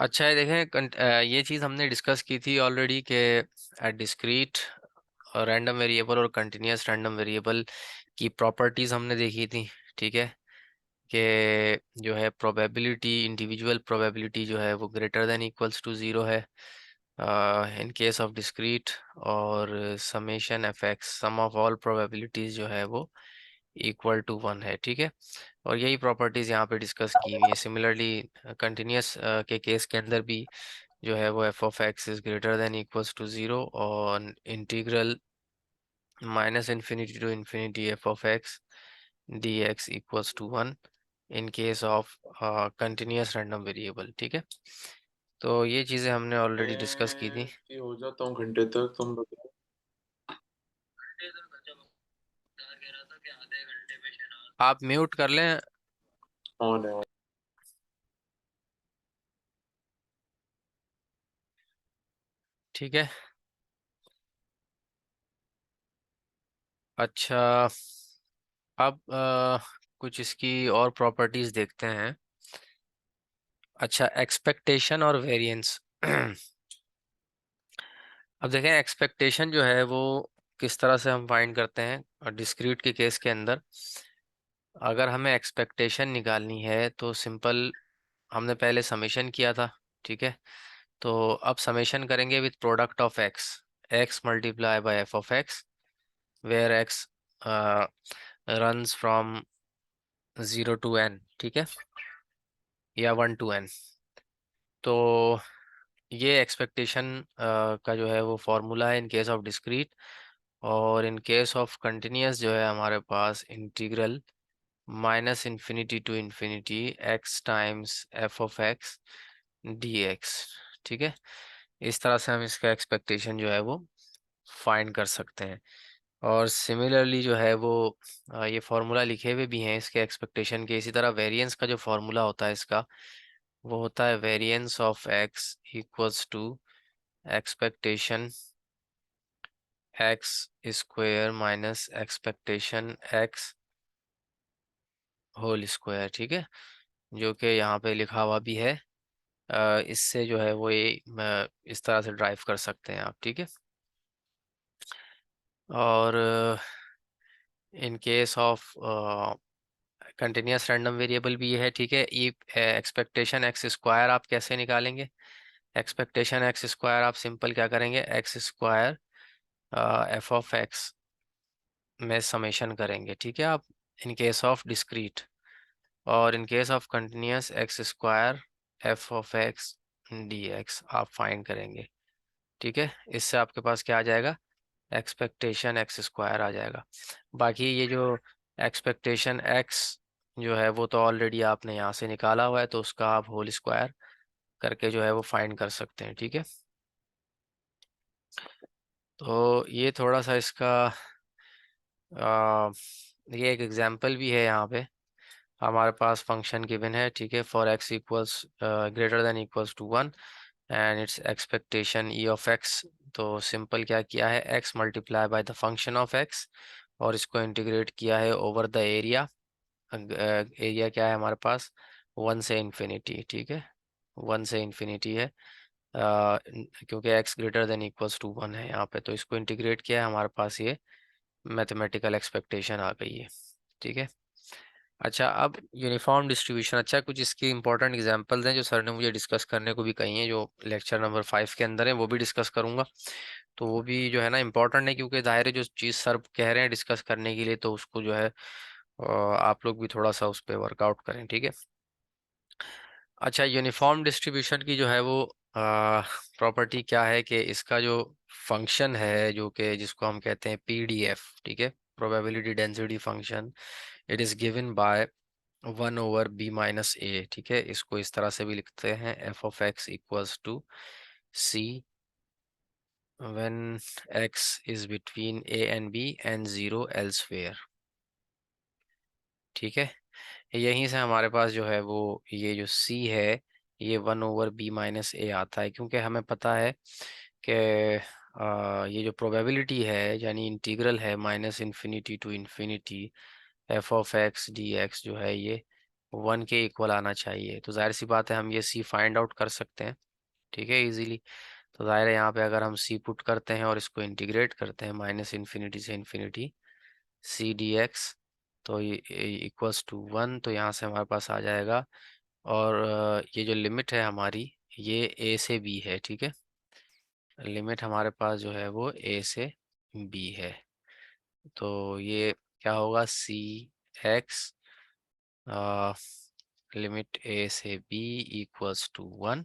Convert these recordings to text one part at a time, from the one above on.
अच्छा है, देखें ये चीज़ हमने डिस्कस की थी ऑलरेडी कि डिस्क्रीट और रैंडम वेरिएबल और कंटिन्यूस रैंडम वेरिएबल की प्रॉपर्टीज़ हमने देखी थी। ठीक है, कि जो है प्रोबेबिलिटी, इंडिविजुअल प्रोबेबिलिटी जो है वो greater than equals to zero है इन केस ऑफ डिस्क्रीट, और summation f x, sum of all probabilities जो है वो इक्वल टू वन है। ठीक है, और यही प्रॉपर्टीज़ यहाँ पे डिस्कस की हुई है। सिमिलरली कंटिन्यूस के केस के अंदर भी जो है वो f of x is greater than equals to zero, और integral minus infinity to infinity f of x d x equals to one in case of continuous random variable. ठीक है, तो ये चीज़ें हमने ऑलरेडी डिस्कस की थी। मैं फ्री हो जाता हूँ घंटे तक, तुम बताओ। आप म्यूट कर लें। ऑन है। ठीक है, अच्छा, अब कुछ इसकी और प्रॉपर्टीज़ देखते हैं। अच्छा, एक्सपेक्टेशन और वेरिएंस। अब देखें, एक्सपेक्टेशन जो है वो किस तरह से हम फाइंड करते हैं। और डिस्क्रीट के केस के अंदर अगर हमें एक्सपेक्टेशन निकालनी है तो सिंपल, हमने पहले समेशन किया था। ठीक है, तो अब समेशन करेंगे with product of x, x multiply by f of x, where x runs from zero to n. ठीक है, या वन टू एन। तो ये एक्सपेक्टेशन का जो है वो फॉर्मूला है इन केस ऑफ डिस्क्रीट, और इन केस ऑफ कंटिन्यूस जो है हमारे पास integral minus infinity to infinity x times f of x d x. ठीक है, इस तरह से हम इसका एक्सपेक्टेशन जो है वो फाइंड कर सकते हैं। और सिमिलरली जो है वो ये फार्मूला लिखे हुए भी हैं इसके एक्सपेक्टेशन के। इसी तरह वेरिएंस का जो फार्मूला होता है इसका, वो होता है variance of x equals to expectation x square minus expectation x whole square. ठीक है, जो कि यहाँ पे लिखा हुआ भी है। इससे जो है वो ये इस तरह से ड्राइव कर सकते हैं आप। ठीक है, और इन case of continuous random variable भी ये है। ठीक है, ये एक्सपेक्टेशन एक्स स्क्वायर आप कैसे निकालेंगे। एक्सपेक्टेशन एक्स स्क्वायर आप सिंपल क्या करेंगे, x square F of x में समेशन करेंगे। ठीक है, आप इन केस ऑफ डिस्क्रीट, और इन case of continuous x square F of x d x आप फाइंड करेंगे। ठीक है, इससे आपके पास क्या आ जाएगा, एक्सपेक्टेशन एक्स स्क्वायर आ जाएगा। बाकी ये जो एक्सपेक्टेशन एक्स जो है वो तो ऑलरेडी आपने यहाँ से निकाला हुआ है, तो उसका आप होल स्क्वायर करके जो है वो फाइंड कर सकते हैं। ठीक है, तो ये थोड़ा सा इसका ये एक एग्जांपल भी है यहाँ पे। हमारे पास फंक्शन गिवन है। ठीक है, for x equals greater than equals to one and its expectation e of x. तो सिंपल क्या किया है, x multiply by the function of x, और इसको इंटीग्रेट किया है ओवर द एरिया। एरिया क्या है हमारे पास, वन से इन्फिनिटी। ठीक है, वन से इन्फिनिटी है क्योंकि x greater than equals to one है यहाँ पे, तो इसको इंटीग्रेट किया है, हमारे पास ये मैथमेटिकल एक्सपेक्टेशन आ गई है। ठीक है, अच्छा, अब यूनिफॉर्म डिस्ट्रीब्यूशन। अच्छा, कुछ इसकी इंपॉर्टेंट एग्जांपल्स हैं जो सर ने मुझे डिस्कस करने को भी कही हैं, जो लेक्चर नंबर 5 के अंदर है, वो भी डिस्कस करूंगा। तो वो भी जो है ना इम्पोर्टेंट है, क्योंकि जाहिर है जो चीज़ सर कह रहे हैं डिस्कस करने के लिए, तो उसको जो है आप लोग भी थोड़ा सा उस पर वर्कआउट करें। ठीक है, अच्छा, यूनिफॉर्म डिस्ट्रीब्यूशन की जो है वो प्रॉपर्टी क्या है कि इसका जो फंक्शन है, जो कि जिसको हम कहते हैं पीडीएफ। ठीक है, probability density function, it is given by one over b minus a. ठीक है, इसको इस तरह से भी लिखते हैं, f of x equals to c when x is between a and b and zero elsewhere. ठीक है, यहीं से हमारे पास जो है वो ये जो सी है, ये वन ओवर बी माइनस ए आता है, क्योंकि हमें पता है कि ये जो प्रोबेबिलिटी है, यानी इंटीग्रल है minus infinity to infinity f of x d x जो है, ये 1 के इक्वल आना चाहिए। तो जाहिर सी बात है हम ये सी फाइंड आउट कर सकते हैं, ठीक है, इजीली। तो जाहिर है यहाँ पे अगर हम सी पुट करते हैं और इसको इंटीग्रेट करते हैं माइनस इन्फिनिटी से इन्फिनिटी सी डी एक्स, तो ये इक्वल्स टू 1, तो यहाँ से हमारे पास आ जाएगा। और ये जो लिमिट है हमारी, ये ए से बी है, ठीक है। लिमिट हमारे पास जो है वो ए से बी है। तो ये क्या होगा, सी एक्स लिमिट ए से बी इक्वल्स टू 1।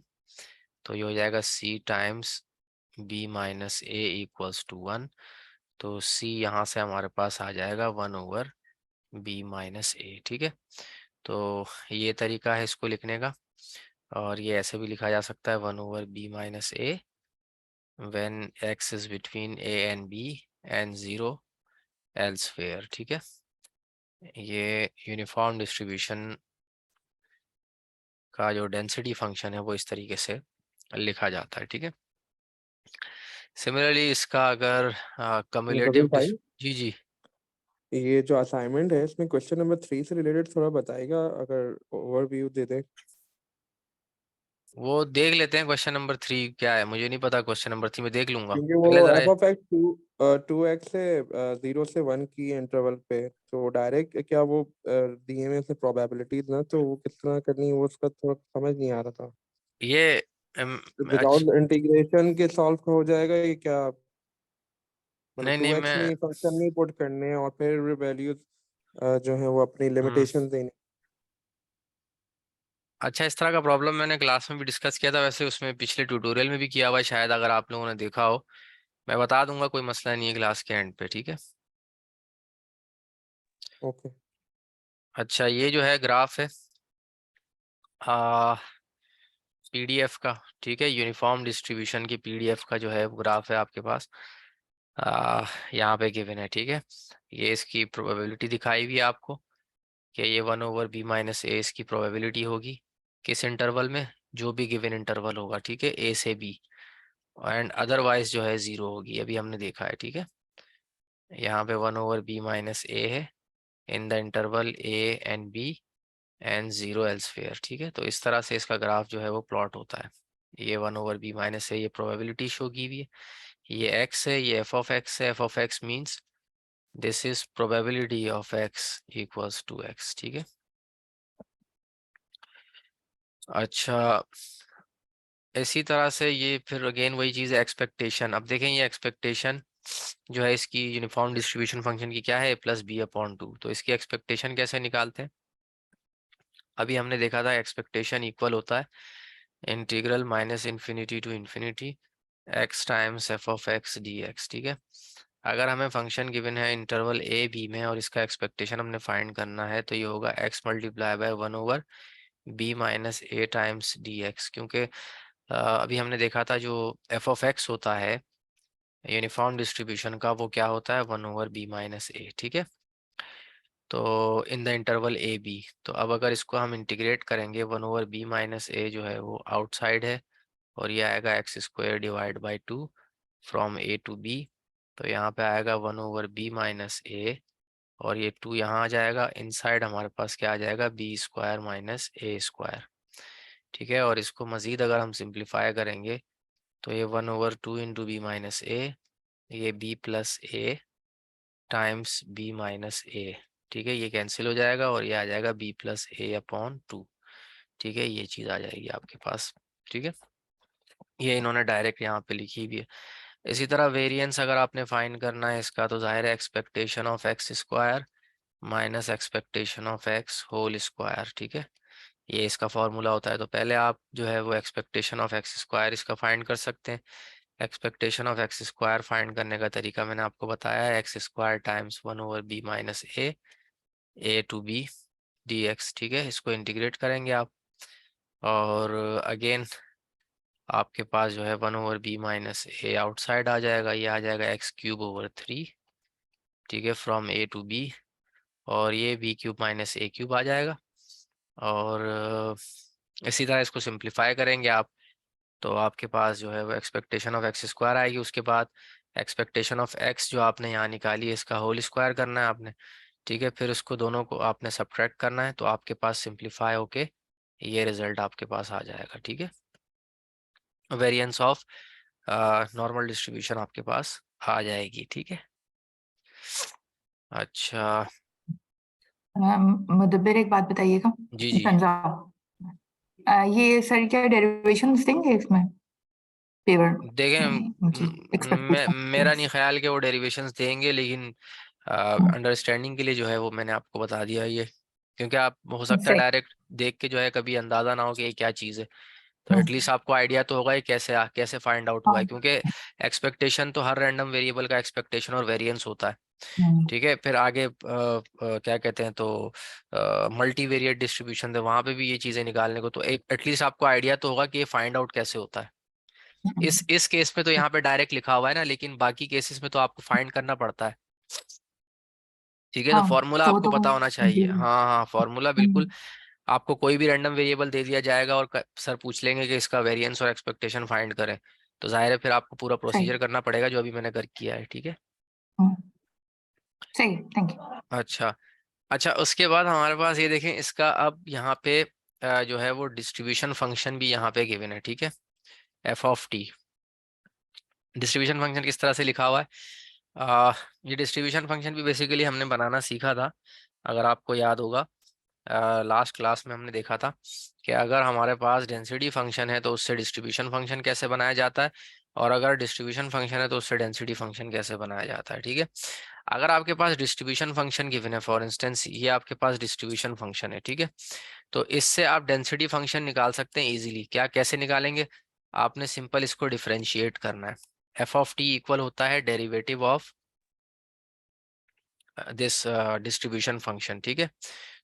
तो ये हो जाएगा c times b minus a equals to 1। तो सी यहाँ से हमारे पास आ जाएगा 1/, बी माइनस ए, ठीक है। तो ये तरीका है इसको लिखने का। और ये ऐसे भी लिखा जा सकता है 1/b minus A when x is between a and b and 0 elsewhere, ठीक है। ये यूनिफॉर्म डिस्ट्रीब्यूशन का जो डेंसिटी फंक्शन है वो इस तरीके से लिखा जाता है, ठीक है। सिमिलरली इसका अगर कबीर कम्युलेटिव भाई, जी जी, ये जो असाइनमेंट है इसमें क्वेश्चन नंबर 3 से रिलेटेड थोड़ा बताएगा, अगर ओवरव्यू दे दे। वो देख लेते हैं। क्वेश्चन नंबर 3 क्या है मुझे नहीं पता, क्वेश्चन नंबर 3 में देख लूंगा क्योंकि पहले वो जरा। F of x to x से 0 से 1 की इंटरवल पे, तो डायरेक्ट क्या वो दिए में से प्रोबेबिलिटीज ना, तो वो किस तरह करनी है वो उसका थोड़ा समझ नहीं आ रहा था। ये विदाउट इंटीग्रेशन के सॉल्व हो जाएगा ये क्या? मतलब नहीं नहीं, टू एक्स मैं में फंक्शन नहीं पुट करने और फिर वैल्यूज जो है वो अपनी हम्म, लिमिटेशन देनी। अच्छा, इस तरह का प्रॉब्लम मैंने क्लास में भी डिस्कस किया था, वैसे उसमें पिछले ट्यूटोरियल में भी किया हुआ है शायद, अगर आप लोगों ने देखा हो। मैं बता दूंगा, कोई मसला नहीं है क्लास के एंड पे, ठीक है। ओके। अच्छा, ये जो है ग्राफ है आ पीडीएफ का, ठीक है, यूनिफॉर्म डिस्ट्रीब्यूशन की पीडीएफ का जो है वो ग्राफ है आपके पास। यहाँ पे गिवन है, ठीक है। ये इसकी प्रोबेबिलिटी दिखाई हुई है आपको कि ये 1/b माइनस ए इसकी प्रोबेबिलिटी होगी किस इंटरवल में, जो भी गिवन इंटरवल होगा, ठीक है, ए से बी। एंड अदरवाइज जो है 0 होगी, अभी हमने देखा है, ठीक है। यहाँ पे 1/b माइनस ए है in the interval a and b and 0 elsewhere, ठीक है। तो इस तरह से इसका ग्राफ जो है वो प्लॉट होता है। ये 1/b माइनस ए, ये प्रोबेबिलिटी शो की हुई है। ये x है, ये f ऑफ x है। f of x means this is probability of x equals to x, ठीक है। अच्छा, इसी तरह से ये फिर अगेन वही चीज़ है, एक्सपेक्टेशन। अब देखें ये एक्सपेक्टेशन जो है इसकी यूनिफॉर्म डिस्ट्रीब्यूशन फंक्शन की क्या है, a+b/2। तो इसकी एक्सपेक्टेशन कैसे निकालते हैं, अभी हमने देखा था एक्सपेक्टेशन इक्वल होता है integral minus infinity to infinity x times f of x dx, ठीक है। अगर हमें फंक्शन गिवन है इंटरवल a b में और इसका एक्सपेक्टेशन हमने फाइंड करना है, तो ये होगा x multiply by 1/b minus a times dx। क्योंकि अभी हमने देखा था जो f ऑफ x होता है यूनिफॉर्म डिस्ट्रीब्यूशन का, वो क्या होता है 1/b माइनस a, ठीक है। तो in the interval a b, तो अब अगर इसको हम इंटीग्रेट करेंगे 1/b माइनस a जो है वो आउटसाइड है, और ये आएगा x² divide by 2 from a to b। तो यहाँ पे आएगा 1/b माइनस a, और ये 2 यहाँ आ जाएगा, इनसाइड हमारे पास क्या आ जाएगा, b² माइनस a², ठीक है। और इसको मज़ीद अगर हम सिंप्लीफाई करेंगे तो ये 1/2 इंटू बी माइनस ए, ये b plus A times b minus a, ठीक है, ये कैंसिल हो जाएगा और ये आ जाएगा b+a/2, ठीक है। ये चीज़ आ जाएगी आपके पास, ठीक है। ये इन्होंने डायरेक्ट यहाँ पे लिखी भी है। इसी तरह वेरिएंस अगर आपने फाइंड करना है इसका, तो जाहिर है expectation of x² minus expectation of x whole square, ठीक है। ये इसका फॉर्मूला होता है। तो पहले आप जो है वो एक्सपेक्टेशन ऑफ x² इसका फाइंड कर सकते हैं। एक्सपेक्टेशन ऑफ x² फाइंड करने का तरीका मैंने आपको बताया है, x² times 1/b minus a to b dx, ठीक है। इसको इंटीग्रेट करेंगे आप, और अगेन आपके पास जो है 1/b माइनस a आउटसाइड आ जाएगा, ये आ जाएगा x³/3, ठीक है, फ्रॉम a टू b। और ये b³ माइनस a³ आ जाएगा। और इसी तरह इसको सिंप्लीफाई करेंगे आप, तो आपके पास जो है वो एक्सपेक्टेशन ऑफ x² आएगी। उसके बाद एक्सपेक्टेशन ऑफ x जो आपने यहाँ निकाली है इसका होल स्क्वायर करना है आपने, ठीक है, फिर उसको दोनों को आपने सब्ट्रैक्ट करना है, तो आपके पास सिंप्लीफाई होके ये रिजल्ट आपके पास आ जाएगा। ठीक है, वेरिएंस ऑफ नॉर्मल डिस्ट्रीब्यूशन आपके पास आ जाएगी। ठीक है, अच्छा मुदब्बिर एक बात बताइएगा, जी जी। समझा ये सर क्या डेरिवेशंस देंगे इसमें पेपर देखें मेरा नहीं एक्सपेक्टेशंस? ख्याल कि वो डेरिवेशंस देंगे, लेकिन अंडरस्टैंडिंग के लिए जो है वो मैंने आपको बता दिया ये, क्योंकि आप हो सकता है सही। डायरेक्ट देख के जो है कभी अंदाजा ना हो कि ये क्या चीज़ है, तो एटलीस्ट आपको आइडिया तो होगा ये कैसे फाइंड आउट हुआ है, क्योंकि एक्सपेक्टेशन तो हर रैंडम वेरिएबल का एक्सपेक्टेशन और वेरिएंस होता है। ठीक है, फिर आगे क्या कहते हैं, तो मल्टीवेरिएट डिस्ट्रीब्यूशन है, वहां पे भी ये चीजें निकालने को, तो एक एटलीस्ट आपको आइडिया तो होगा कि ये फाइंड आउट कैसे होता है। इस केस में तो यहाँ पे डायरेक्ट लिखा हुआ है ना, लेकिन बाकी केसेस में तो आपको फाइंड करना पड़ता है। ठीक है, तो हाँ फॉर्मूला तो वो आपको तो पता होना चाहिए। हाँ हाँ, फॉर्मूला बिल्कुल। हम्म, आपको कोई भी रैंडम वेरिएबल दे दिया जाएगा और सर पूछ लेंगे कि इसका वेरिएंस और एक्सपेक्टेशन फाइंड करें, तो जाहिर है फिर आपको पूरा सही। प्रोसीजर करना पड़ेगा जो अभी मैंने कर किया है। ठीक है, हम्म, सही, थैंक यू। अच्छा अच्छा, उसके बाद हमारे पास ये देखें, इसका अब यहाँ पे जो है वो डिस्ट्रीब्यूशन फंक्शन भी यहाँ पे गिवन है। ठीक है, F of T. Distribution function किस तरह से लिखा हुआ है, ये डिस्ट्रीब्यूशन फंक्शन भी बेसिकली हमने बनाना सीखा था, अगर आपको याद होगा। लास्ट क्लास में हमने देखा था कि अगर हमारे पास डेंसिटी फंक्शन है तो उससे डिस्ट्रीब्यूशन फंक्शन कैसे बनाया जाता है, और अगर डिस्ट्रीब्यूशन फंक्शन है तो उससे डेंसिटी फंक्शन कैसे बनाया जाता है। ठीक है, अगर आपके पास डिस्ट्रीब्यूशन फंक्शन गिवन है, फॉर इंस्टेंस ये आपके पास डिस्ट्रीब्यूशन फंक्शन है, ठीक है, तो इससे आप डेंसिटी फंक्शन निकाल सकते हैं इजीली। क्या, कैसे निकालेंगे, आपने सिंपल इसको डिफरेंशिएट करना है। एफ ऑफ टी इक्वल होता है derivative of this distribution function. ठीक है,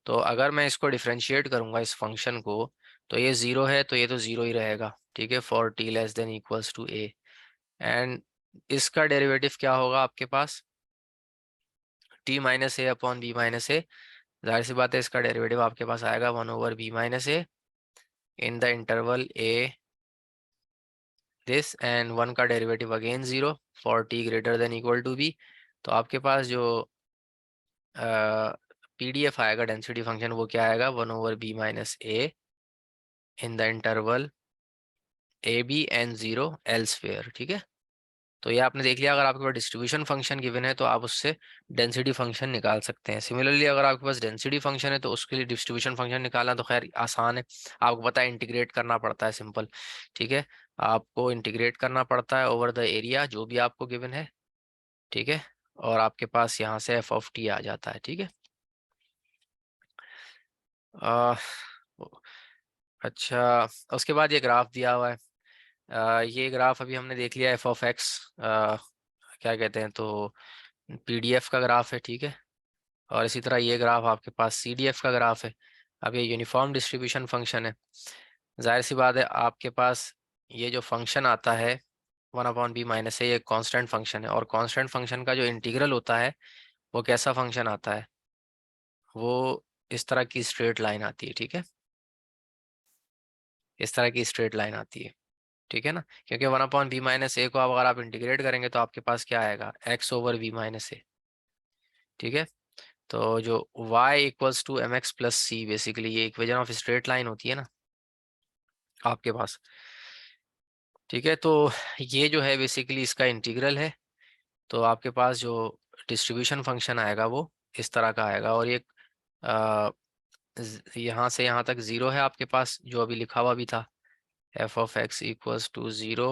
तो अगर मैं इसको डिफरेंशिएट करूंगा इस फंक्शन को, तो ये जीरो है तो ये तो जीरो ही रहेगा। ठीक है, for t less than equals to a, and इसका डेरिवेटिव क्या होगा आपके पास, t minus a upon b minus a. जाहिर सी बात है इसका डेरिवेटिव आपके पास आएगा 1/b-a in the interval a this, and 1 का derivative again 0 for t greater than equal to b. तो आपके पास जो पीडीएफ आएगा डेंसिटी फंक्शन, वो क्या आएगा, 1/b-a in the interval a b and 0 elsewhere. ठीक है, तो ये आपने देख लिया, अगर आपके पास डिस्ट्रीब्यूशन फंक्शन गिवन है तो आप उससे डेंसिटी फंक्शन निकाल सकते हैं। सिमिलरली अगर आपके पास डेंसिटी फंक्शन है तो उसके लिए डिस्ट्रीब्यूशन फंक्शन निकालना तो खैर आसान है, आपको पता है इंटीग्रेट करना पड़ता है, सिंपल। ठीक है, आपको इंटीग्रेट करना पड़ता है ओवर द एरिया जो भी आपको गिवन है। ठीक है, और आपके पास यहाँ से एफ ऑफ टी आ जाता है। ठीक है, अह, अच्छा, उसके बाद ये ग्राफ दिया हुआ है। ये ग्राफ अभी हमने देख लिया, एफ ऑफ एक्स क्या कहते हैं, तो पीडीएफ का ग्राफ है। ठीक है, और इसी तरह ये ग्राफ आपके पास सीडीएफ का ग्राफ है। अब ये यूनिफॉर्म डिस्ट्रीब्यूशन फंक्शन है, जाहिर सी बात है आपके पास ये जो फंक्शन आता है 1/b-a, ये कांस्टेंट फंक्शन है, और कांस्टेंट फंक्शन का जो इंटीग्रल होता है वो कैसा फंक्शन आता है, वो इस तरह की स्ट्रेट लाइन आती है। ठीक है, इस तरह की स्ट्रेट लाइन आती है। ठीक है ना, क्योंकि 1/b-a को अगर आप इंटीग्रेट करेंगे तो आपके पास क्या आएगा, x/b-a। ठीक है, तो जो y equals to m x plus c, basically ये इक्वेशन ऑफ स्ट्रेट लाइन होती है ना आपके पास। ठीक है, तो ये जो है बेसिकली इसका इंटीग्रल है, तो आपके पास जो डिस्ट्रीब्यूशन फंक्शन आएगा वो इस तरह का आएगा, और ये यहाँ से यहाँ तक जीरो है आपके पास, जो अभी लिखा हुआ भी था, f of x equals to zero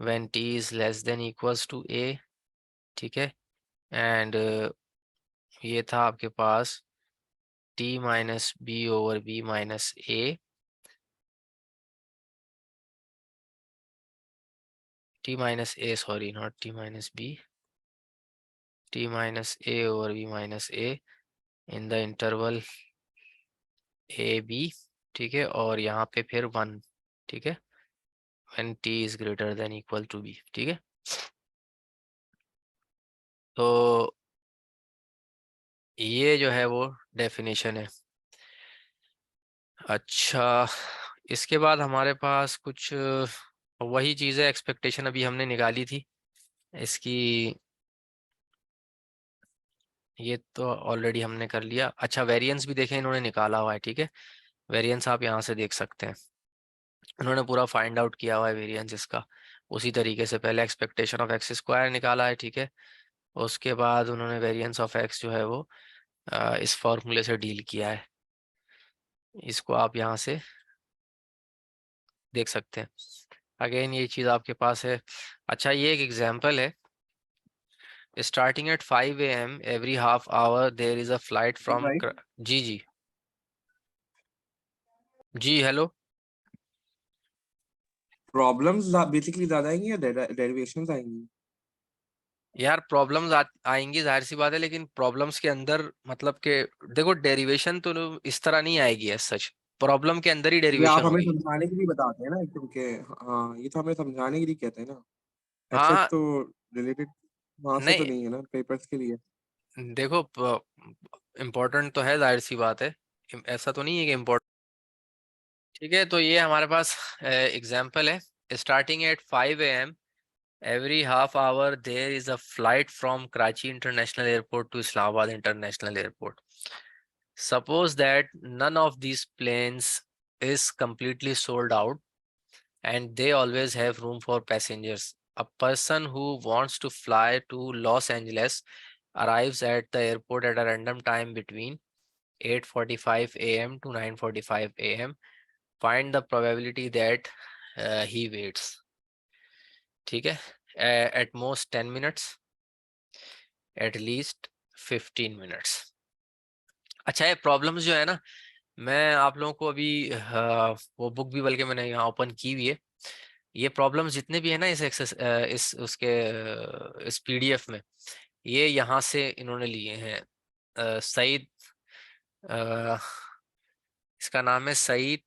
when t is less than equals to a. ठीक है, एंड ये था आपके पास t minus b over b minus a, t minus a, sorry not t minus b, t minus a over b minus a in the interval a b. ठीक है, और यहाँ पे फिर 1। ठीक है, when t is greater than equal to b. ठीक है, तो ये जो है वो डेफिनेशन है। अच्छा, इसके बाद हमारे पास कुछ वही चीज़ है, एक्सपेक्टेशन अभी हमने निकाली थी इसकी, ये तो ऑलरेडी हमने कर लिया। अच्छा, वेरिएंस भी देखें इन्होंने निकाला हुआ है, ठीक है। वेरिएंस आप यहाँ से देख सकते हैं, इन्होंने पूरा फाइंड आउट किया हुआ है वेरिएंस इसका। उसी तरीके से पहले एक्सपेक्टेशन ऑफ एक्स स्क्वायर निकाला है, ठीक है। उसके बाद उन्होंने वेरिएंस ऑफ एक्स जो है वो इस फॉर्मूले से डील किया है। इसको आप यहाँ से देख सकते हैं। अगेन ये चीज़ आपके पास है। अच्छा, ये एक एग्जांपल है। Starting at 5 AM every half hour there is a flight from भाई जी जी जी हेलो। प्रॉब्लम्स बेसिकली ज्यादा आएंगी या डेरिवेशंस आएंगी? यार प्रॉब्लम्स आएंगी, जाहिर सी बात है, लेकिन प्रॉब्लम्स के अंदर मतलब कि देखो डेरिवेशन तो इस तरह नहीं आएगी एज सच। प्रॉब्लम के अंदर ही ये आप डेरिवेशन हमें होगी। समझाने के लिए बताते हैं ना, क्योंकि हाँ ये तो हमें समझाने के लिए कहते हैं ना, हाँ एक्सेस तो रिलेटेड वहां से तो नहीं, नहीं है ना, पेपर्स के लिए। देखो इम्पोर्टेंट तो है, जाहिर सी बात है। ऐसा तो नहीं है कि इम्पोर्टेंट। ठीक है, तो ये हमारे पास एग्जाम्पल है। Starting at 5 AM every half hour there is a flight from Karachi International Airport to Islamabad International Airport. Suppose that none of these planes is completely sold out and they always have room for passengers. A person who wants to fly to Los Angeles arrives at the airport at a random time between 8:45 AM to 9:45 AM. Find the probability that he waits. ठीक है, at most 10 minutes, at least 15 minutes. अच्छा, ये problems जो है ना, मैं आप लोगों को अभी वो बुक भी बल्कि मैंने यहाँ ओपन की हुई है। ये प्रॉब्लम्स जितने भी है ना इस एक्सेस इस उसके इस पीडीएफ में, ये यहाँ से इन्होंने लिए हैं। सईद, अ, इसका नाम है सईद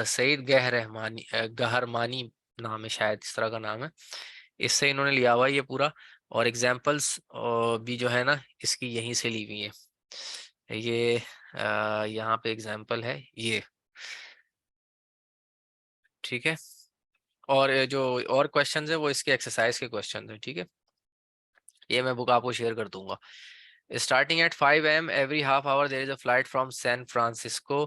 सईद गहरमानी गहरमानी नाम है शायद, इस तरह का नाम है। इससे इन्होंने लिया हुआ है ये पूरा। और एग्जाम्पल्स भी जो है ना इसकी यहीं से ली हुई है। ये यहाँ पे एग्जाम्पल है ये, ठीक है। और ये जो और क्वेश्चंस है वो इसके एक्सरसाइज के क्वेश्चंस है, ठीक है। ये मैं बुक आपको शेयर कर दूंगा। Starting at 5 AM every half hour there is a flight from San Francisco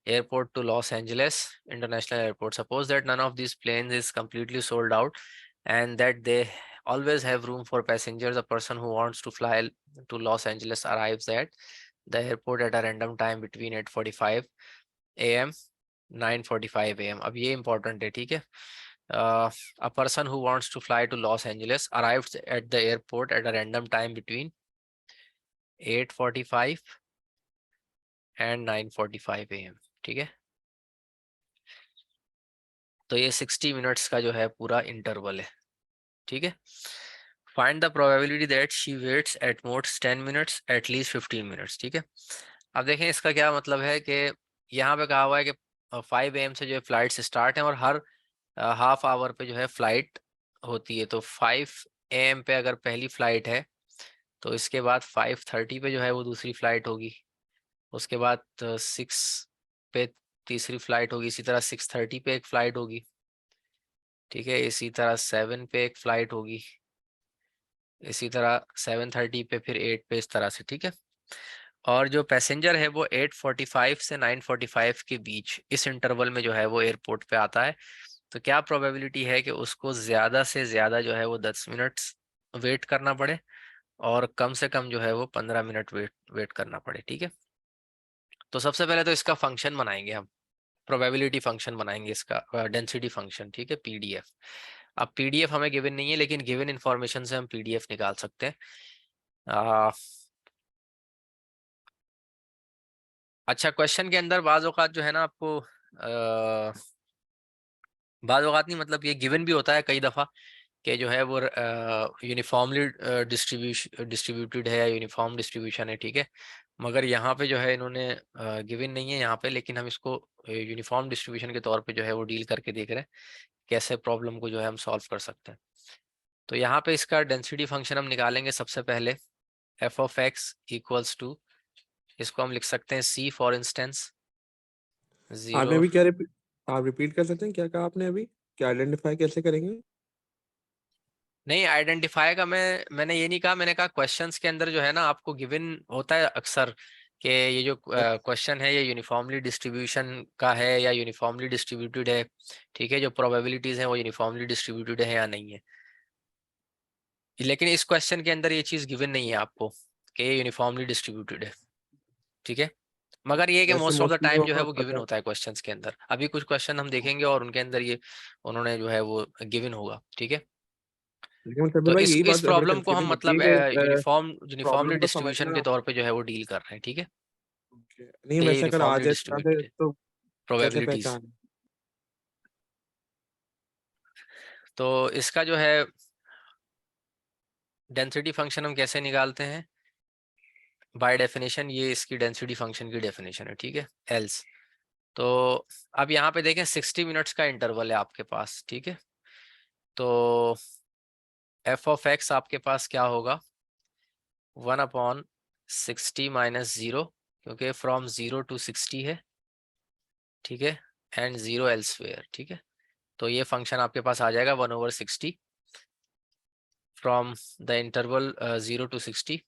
Airport to Los Angeles International Airport. Suppose that none of these planes is completely sold out and that they always have room for passengers. A person who wants to fly to Los Angeles arrives at the airport at a random time between 8:45 AM 9:45 AM. अब ये important है, ठीक है। A person who wants to fly to Los Angeles arrives at the airport at a random time between 8:45 and 9:45 AM, ठीक है। तो ये 60 minutes का जो है पूरा इंटरवल है, ठीक है। Find the probability that she weights at most 10 minutes at least 15 minutes, ठीक है। अब देखें इसका क्या मतलब है कि यहाँ पे कहा हुआ है कि 5 AM से जो है फ्लाइट्स स्टार्ट हैं और हर हाफ आवर पे जो है फ्लाइट होती है। तो 5 AM पे अगर पहली फ्लाइट है तो इसके बाद 5:30 पे जो है वो दूसरी फ्लाइट होगी। उसके बाद 6 पे तीसरी फ्लाइट होगी। इसी तरह 6:30 पे एक फ्लाइट होगी, ठीक है। इसी तरह 7 पे एक फ्लाइट होगी। इसी तरह 7:30 पे, फिर 8 पे, इस तरह से, ठीक है। और जो पैसेंजर है वो 8:45 से 9:45 के बीच इस इंटरवल में जो है वो एयरपोर्ट पे आता है। तो क्या प्रोबेबिलिटी है कि उसको ज़्यादा से ज़्यादा जो है वो 10 मिनट वेट करना पड़े और कम से कम जो है वो 15 मिनट वेट करना पड़े, ठीक है। तो सबसे पहले तो इसका फंक्शन बनाएंगे हम, प्रोबेबिलिटी फंक्शन बनाएंगे इसका, डेंसिटी फंक्शन, ठीक है, पीडीएफ। अब पीडीएफ हमें गिवन नहीं है लेकिन गिवन इंफॉर्मेशन से हम पीडीएफ निकाल सकते हैं। अच्छा, क्वेश्चन के अंदर बाज़ औक़ात जो है ना आपको बाज़ औक़ात नहीं, मतलब ये गिवन भी होता है कई दफ़ा कि जो है वो यूनिफॉर्मली डिस्ट्रीब्यूटेड है या यूनिफॉर्म डिस्ट्रीब्यूशन है, ठीक है। मगर यहाँ पे जो है इन्होंने गिवन नहीं है यहाँ पे, लेकिन हम इसको यूनिफॉर्म डिस्ट्रीब्यूशन के तौर पे जो है वो डील करके देख रहे हैं कैसे प्रॉब्लम को जो है हम सॉल्व कर सकते हैं। तो यहाँ पे इसका डेंसिटी फंक्शन हम निकालेंगे सबसे पहले। F of x equals to, इसको हम लिख सकते हैं सी फॉर इंस्टेंस आपने 0। अभी क्या, आप रिपीट कर सकते हैं क्या कहा आपने अभी, क्या आइडेंटिफाई कैसे करेंगे? नहीं, आइडेंटिफाई का मैंने ये नहीं कहा, मैंने कहा क्वेश्चंस के अंदर जो है ना आपको गिवन होता है अक्सर कि ये जो क्वेश्चन है ये यूनिफॉर्मली डिस्ट्रीब्यूशन का है या यूनिफॉर्मली डिस्ट्रीब्यूटेड है, ठीक है, जो प्रोबेबिलिटीज हैं वो यूनिफॉर्मली डिस्ट्रीब्यूटेड है या नहीं है। लेकिन इस क्वेश्चन के अंदर ये चीज़ गिवन नहीं है आपको कि ये यूनिफॉर्मली डिस्ट्रीब्यूटेड है, ठीक है। मगर ये है कि वैसे most of the mostly time जो जो है हमें वो गिवन पता होता है क्वेश्चंस के अंदर। अभी कुछ क्वेश्चन हम देखेंगे और उनके अंदर ये उन्होंने जो है वो गिवन होगा, ठीक है। लेकिन शब्बीर तो भाई इस यही इस बात बड़ी प्रॉब्लम को हम कंफ्यूजिंग होती है मतलब कि यूनिफॉर्मली प्रॉब्लम तो डिस्ट्रीब्यूशन समझना। के तौर पे जो है वो डील कर रहे हैं, ठीक है। नहीं, कि ये वैसे अगर आ यूनिफॉर्मली जाए इस तरह से डिस्ट्रीब्यूटेड है, तो कैसे प्रोबेबिलिटीज। पहचान? तो इसका जो है डेंसिटी फंक्शन हम कैसे निकालते हैं? बाय डेफिनेशन ये इसकी डेंसिटी फंक्शन की डेफिनेशन है, ठीक है, एल्स। तो अब यहाँ पे देखें 60 मिनट्स का इंटरवल है आपके पास, ठीक है। तो एफ ऑफ एक्स आपके पास क्या होगा? 1/60 माइनस 0, क्योंकि फ्रॉम 0 to 60 है, ठीक है, एंड 0 एल्सवेयर, ठीक है। तो ये फंक्शन आपके पास आ जाएगा 1/60 फ्रॉम द इंटरवल 0 to 60,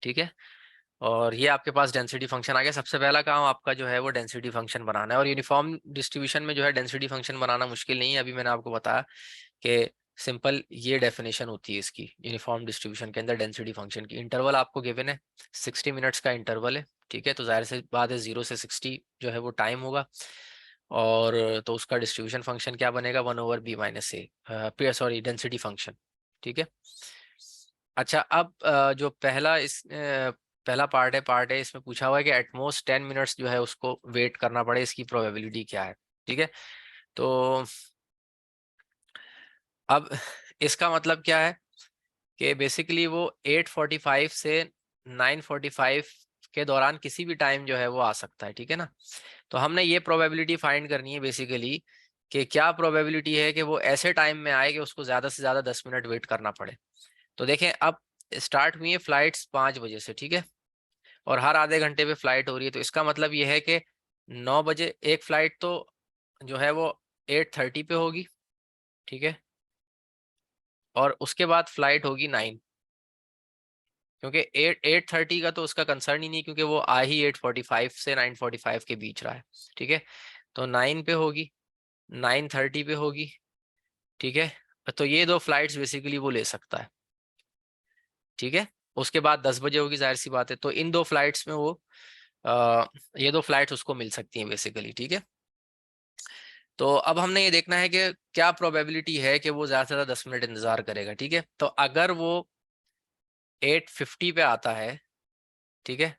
ठीक है। और ये आपके पास डेंसिटी फंक्शन आ गया। सबसे पहला काम आपका जो है वो डेंसिटी फंक्शन बनाना है, और यूनिफॉर्म डिस्ट्रीब्यूशन में जो है डेंसिटी फंक्शन बनाना मुश्किल नहीं है। अभी मैंने आपको बताया कि सिंपल ये डेफिनेशन होती है इसकी यूनिफॉर्म डिस्ट्रीब्यूशन के अंदर डेंसिटी फंक्शन की। इंटरवल आपको गिवन है, 60 मिनट्स का इंटरवल है, ठीक है। तो जाहिर सी बात है 0 से 60 जो है वो टाइम होगा, और तो उसका डिस्ट्रीब्यूशन फंक्शन क्या बनेगा? 1/b-a, सॉरी डेंसिटी फंक्शन, ठीक है। अच्छा, अब जो पहला पार्ट है इसमें पूछा हुआ है कि एटमोस्ट 10 मिनट्स जो है उसको वेट करना पड़े, इसकी प्रोबेबिलिटी क्या है, ठीक है। तो अब इसका मतलब क्या है कि बेसिकली वो 8:45 से 9:45 के दौरान किसी भी टाइम जो है वो आ सकता है, ठीक है ना। तो हमने ये प्रोबेबिलिटी फाइंड करनी है बेसिकली कि क्या प्रोबेबिलिटी है कि वो ऐसे टाइम में आए कि उसको ज़्यादा से ज़्यादा 10 मिनट वेट करना पड़े। तो देखें, अब स्टार्ट हुई है फ्लाइट्स 5 बजे से, ठीक है, और हर आधे घंटे पे फ्लाइट हो रही है। तो इसका मतलब ये है कि 9 बजे एक फ्लाइट तो जो है वो 8:30 पे होगी, ठीक है, और उसके बाद फ्लाइट होगी 9, क्योंकि 8:30 का तो उसका कंसर्न ही नहीं, क्योंकि वो आ ही 8:45 से 9:45 के बीच रहा है, ठीक है। तो 9 पे होगी, 9:30 पे होगी, ठीक है। तो ये दो फ्लाइट्स बेसिकली वो ले सकता है, ठीक है। उसके बाद 10 बजे होगी, जाहिर सी बात है। तो इन दो फ्लाइट्स में वो ये दो फ्लाइट्स उसको मिल सकती हैं बेसिकली, ठीक है। तो अब हमने ये देखना है कि क्या प्रोबेबिलिटी है कि वो ज़्यादा से ज़्यादा 10 मिनट इंतजार करेगा, ठीक है। तो अगर वो 8:50 पे आता है, ठीक है,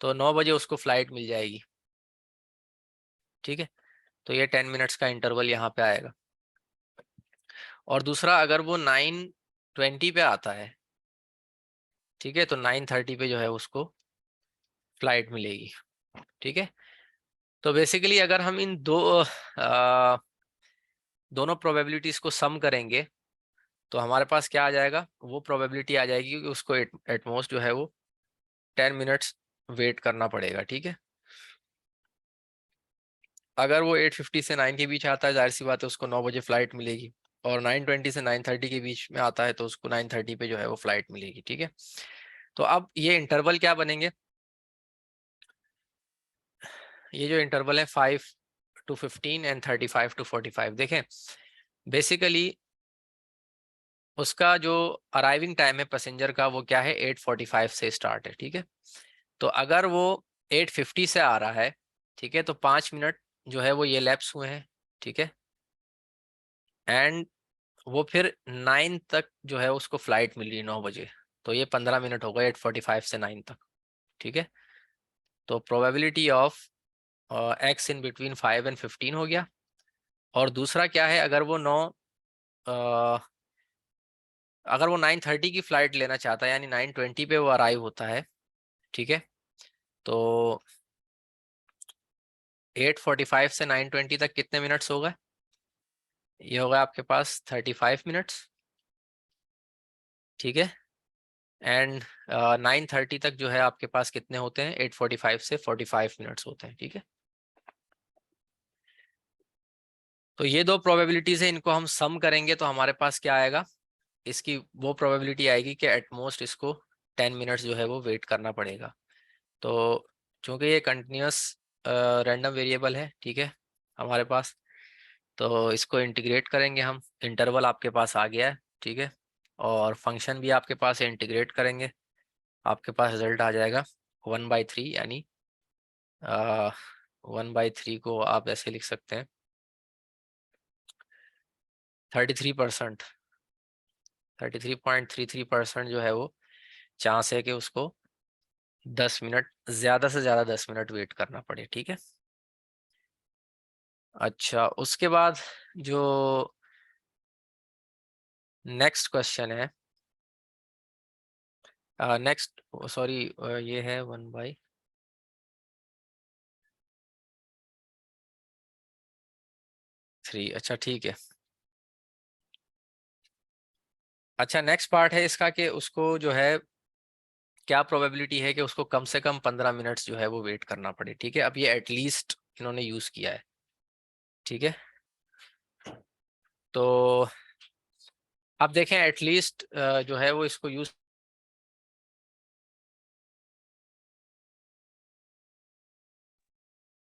तो 9 बजे उसको फ्लाइट मिल जाएगी, ठीक है। तो ये 10 मिनट्स का इंटरवल यहाँ पे आएगा। और दूसरा, अगर वो 9:20 पे आता है, ठीक है, तो 9:30 पे जो है उसको फ्लाइट मिलेगी, ठीक है। तो बेसिकली अगर हम इन दोनों प्रोबेबिलिटीज को सम करेंगे तो हमारे पास क्या आ जाएगा? वो प्रोबेबिलिटी आ जाएगी कि उसको एटमोस्ट जो है वो 10 मिनट्स वेट करना पड़ेगा, ठीक है। अगर वो 8:50 से 9 के बीच आता है, जाहिर सी बात है उसको 9 बजे फ्लाइट मिलेगी, और 9:20 से 9:30 के बीच में आता है तो उसको 9:30 पे जो है वो फ्लाइट मिलेगी, ठीक है। तो अब ये इंटरवल क्या बनेंगे? ये जो इंटरवल है 5 to 15 एंड 35 to 45, देखें बेसिकली उसका जो अराइविंग टाइम है पैसेंजर का वो क्या है? 8:45 से स्टार्ट है, ठीक है। तो अगर वो 8:50 से आ रहा है, ठीक है, तो 5 मिनट जो है वो ये लैप्स हुए हैं, ठीक है, एंड वो फिर 9 तक जो है उसको फ्लाइट मिल रही है 9 बजे। तो ये 15 मिनट हो गए 8:45 से 9 तक, ठीक है। तो probability of x in between 5 and 15 हो गया। और दूसरा क्या है? अगर वो 9:30 की फ्लाइट लेना चाहता है, यानी 9:20 पे वो अराइव होता है, ठीक है, तो 8:45 से 9:20 तक कितने मिनट्स हो गए? ये होगा आपके पास 35 मिनट्स, ठीक है। एंड 9:30 तक जो है आपके पास कितने होते हैं? 8:45 से 45 मिनट्स होते हैं, ठीक है। तो ये दो प्रोबेबिलिटीज है, इनको हम सम करेंगे तो हमारे पास क्या आएगा? इसकी वो प्रोबेबिलिटी आएगी कि एटमोस्ट इसको 10 मिनट्स जो है वो वेट करना पड़ेगा। तो चूंकि ये कंटिन्यूस रैंडम वेरिएबल है, ठीक है हमारे पास, तो इसको इंटीग्रेट करेंगे हम। इंटरवल आपके पास आ गया है, ठीक है, और फंक्शन भी आपके पास है, इंटीग्रेट करेंगे आपके पास रिजल्ट आ जाएगा 1/3, यानी 1/3 को आप ऐसे लिख सकते हैं 33%, 33.33% जो है वो चांस है कि उसको 10 मिनट, ज़्यादा से ज़्यादा 10 मिनट वेट करना पड़े, ठीक है। अच्छा, उसके बाद जो नेक्स्ट क्वेश्चन है, नेक्स्ट सॉरी, ये है 1/3। अच्छा ठीक है। अच्छा, नेक्स्ट पार्ट है इसका कि उसको जो है क्या प्रोबेबिलिटी है कि उसको कम से कम 15 मिनट्स जो है वो वेट करना पड़े, ठीक है। अब ये एटलीस्ट इन्होंने यूज किया है, ठीक है। तो अब देखें एटलीस्ट जो है वो इसको यूज,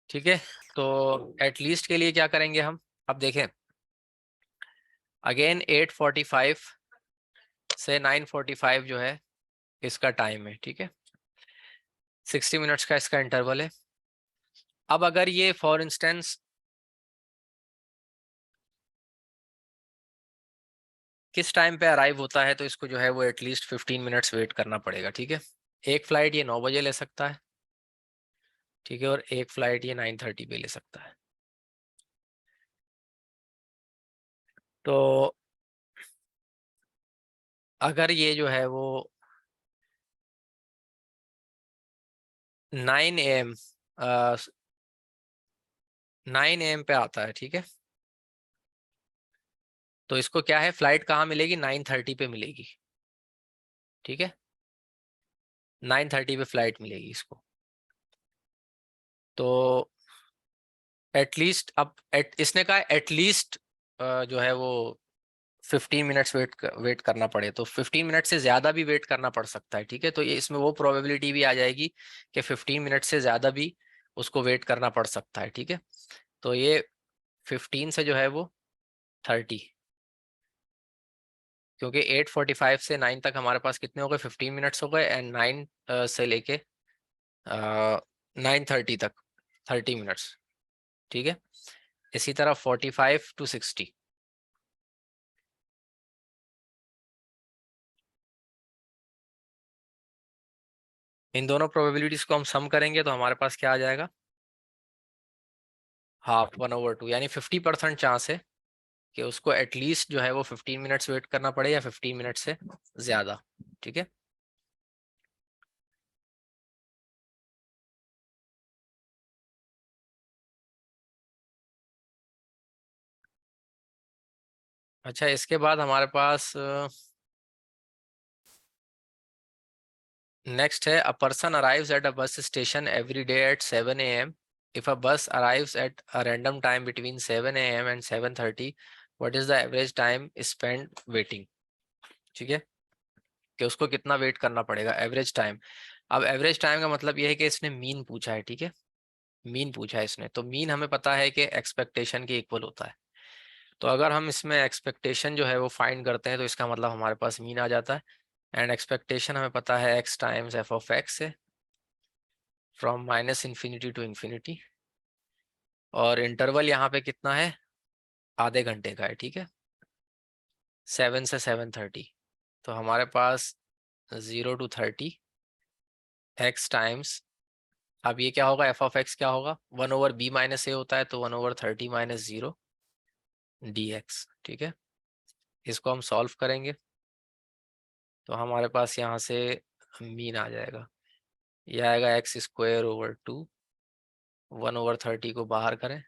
ठीक है। तो एटलीस्ट के लिए क्या करेंगे हम, अब देखें अगेन 8:45 से 9:45 जो है इसका टाइम है, ठीक है। 60 मिनट्स का इसका इंटरवल है। अब अगर ये फॉर इंस्टेंस किस टाइम पे अराइव होता है, तो इसको जो है वो एटलीस्ट 15 मिनट्स वेट करना पड़ेगा, ठीक है। एक फ्लाइट ये 9 बजे ले सकता है, ठीक है, और एक फ्लाइट ये 9:30 पे ले सकता है। तो अगर ये जो है वो 9 AM 9 AM पे आता है, ठीक है, तो इसको क्या है, फ्लाइट कहाँ मिलेगी, 9:30 पे मिलेगी, ठीक है। 9:30 पे फ्लाइट मिलेगी इसको। तो एटलीस्ट अब इसने कहा एटलीस्ट जो है वो 15 मिनट्स वेट करना पड़े, तो 15 मिनट से ज़्यादा भी वेट करना पड़ सकता है, ठीक है। तो ये इसमें वो प्रोबेबिलिटी भी आ जाएगी कि 15 मिनट से ज़्यादा भी उसको वेट करना पड़ सकता है, ठीक है। तो ये 15 से जो है वो 30, क्योंकि 8:45 से 9 तक हमारे पास कितने हो गए, 15 मिनट्स हो गए, एंड 9 से लेके 9:30 तक 30 मिनट्स, ठीक है। इसी तरह 45 to 60, इन दोनों प्रोबेबिलिटीज को हम सम करेंगे तो हमारे पास क्या आ जाएगा, हाफ 1/2, यानी 50% चांस है कि उसको एटलीस्ट जो है वो 15 मिनट्स वेट करना पड़े या 15 मिनट से ज्यादा, ठीक है। अच्छा, इसके बाद हमारे पास नेक्स्ट है, a person arrives at a bus station every day at 7 AM। If a bus arrives at a random time between 7 AM and 7:30, what is the average time spend waiting, ठीक है, कि उसको कितना वेट करना पड़ेगा, average time. अब average time का मतलब ये है कि इसने मीन पूछा है, ठीक है, मीन पूछा है इसने, तो मीन हमें पता है कि एक्सपेक्टेशन के इक्वल होता है। तो अगर हम इसमें एक्सपेक्टेशन जो है वो फाइंड करते हैं तो इसका मतलब हमारे पास मीन आ जाता है। एंड एक्सपेक्टेशन हमें पता है x टाइम्स f(x) से, फ्रॉम -∞ to ∞, और इंटरवल यहाँ पे कितना है, आधे घंटे का है, ठीक है, 7 से 7:30। तो हमारे पास 0 to 30 x टाइम्स, अब ये क्या होगा, f(x) क्या होगा, 1/b - a होता है, तो 1/30 - 0 dx, ठीक है। इसको हम सॉल्व करेंगे तो हमारे पास यहाँ से मीन आ जाएगा, ये आएगा x²/2, 1/30 को बाहर करें,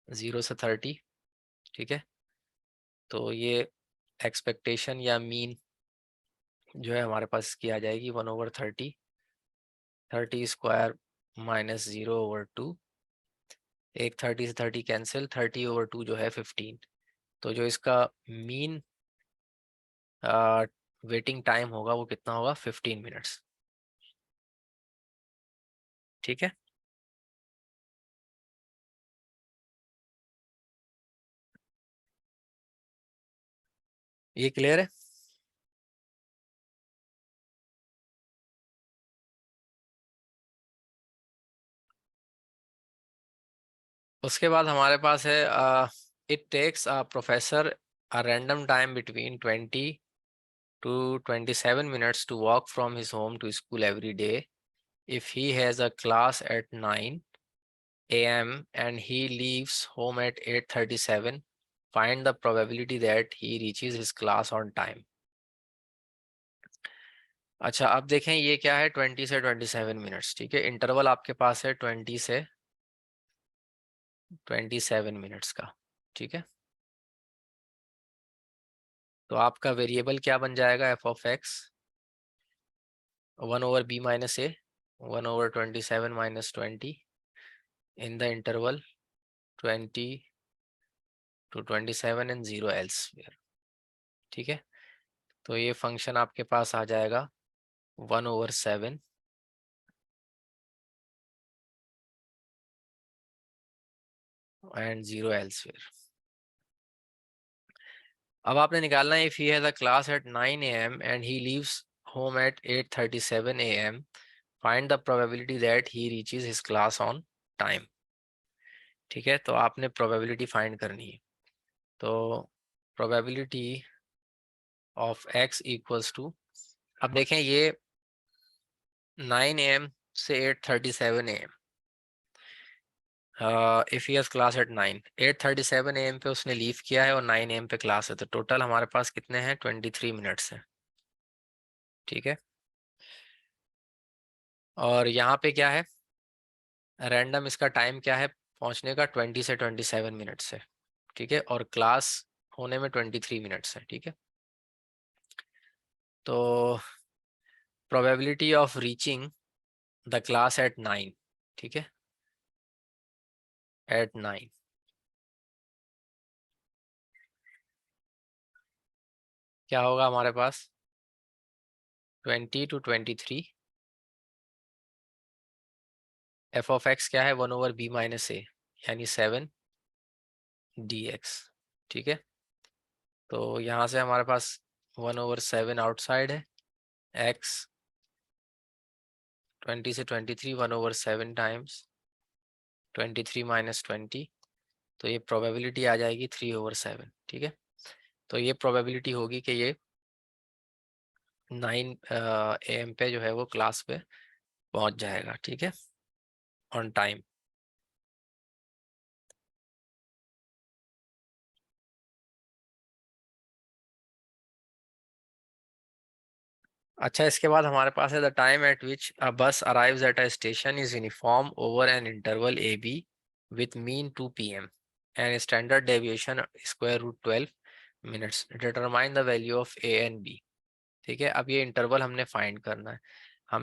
0 से 30, ठीक है। तो ये एक्सपेक्टेशन या मीन जो है हमारे पास इसकी आ जाएगी 1/30, 30² - 0/2, एक 30 से 30 कैंसिल, 30/2 जो है 15। तो जो इसका मीन वेटिंग टाइम होगा वो कितना होगा, 15 मिनट्स। ठीक है, ये क्लियर है। उसके बाद हमारे पास है it takes a professor a random time between 20 to 27 minutes to walk from his home to school every day. If he has a class at 9 a.m. and he leaves home at 8:37, find the probability that he reaches his class on time. अच्छा, अब देखें ये क्या है, 20 से 27 minutes. ठीक है, interval आपके पास है 20 से 27 मिनट्स का। ठीक है, तो आपका वेरिएबल क्या बन जाएगा, F of x 1/b minus A 1/27 minus 20 in the interval 20 to 27 and 0 elsewhere। ठीक है, तो ये फंक्शन आपके पास आ जाएगा 1/7 and 0 elsewhere। अब आपने निकालना है, if he has a class at 9 a.m. and he leaves home at 8:37 a.m. find the probability that he reaches his class on time। ठीक है, तो आपने प्रोबेबिलिटी फाइंड करनी है। तो probability of x equals to, अब देखें ये 9 a.m. से 8:37 a.m. If he has class at 9, 8:37 a.m. पे उसने लीव किया है और 9 a.m. पे क्लास है, तो टोटल हमारे पास कितने हैं, 23 मिनट्स हैं। ठीक है, और यहाँ पे क्या है, रैंडम इसका टाइम क्या है पहुंचने का, 20 से 27 मिनट्स है। ठीक है, और क्लास होने में 23 मिनट्स है। ठीक है, तो probability of reaching the class at 9, ठीक है, एट 9, क्या होगा हमारे पास, 20 to 23 एफ ऑफ एक्स क्या है, 1/b माइनस ए यानी 7 dx। ठीक है, तो यहाँ से हमारे पास 1/7 आउटसाइड है, x 20 से 23 1/7 टाइम्स 23 माइनस 20, तो ये प्रोबेबिलिटी आ जाएगी 3/7। ठीक है, तो ये प्रोबेबिलिटी होगी कि ये 9 AM पे जो है वो क्लास पे पहुंच जाएगा। ठीक है, ऑन टाइम। अच्छा, इसके बाद हमारे पास है the time at which a bus arrives at a station is uniform over an interval a b with mean 2 PM and standard deviation √12 minutes, determine the value of a and b. ठीक है, अब ये interval हमने find करना है।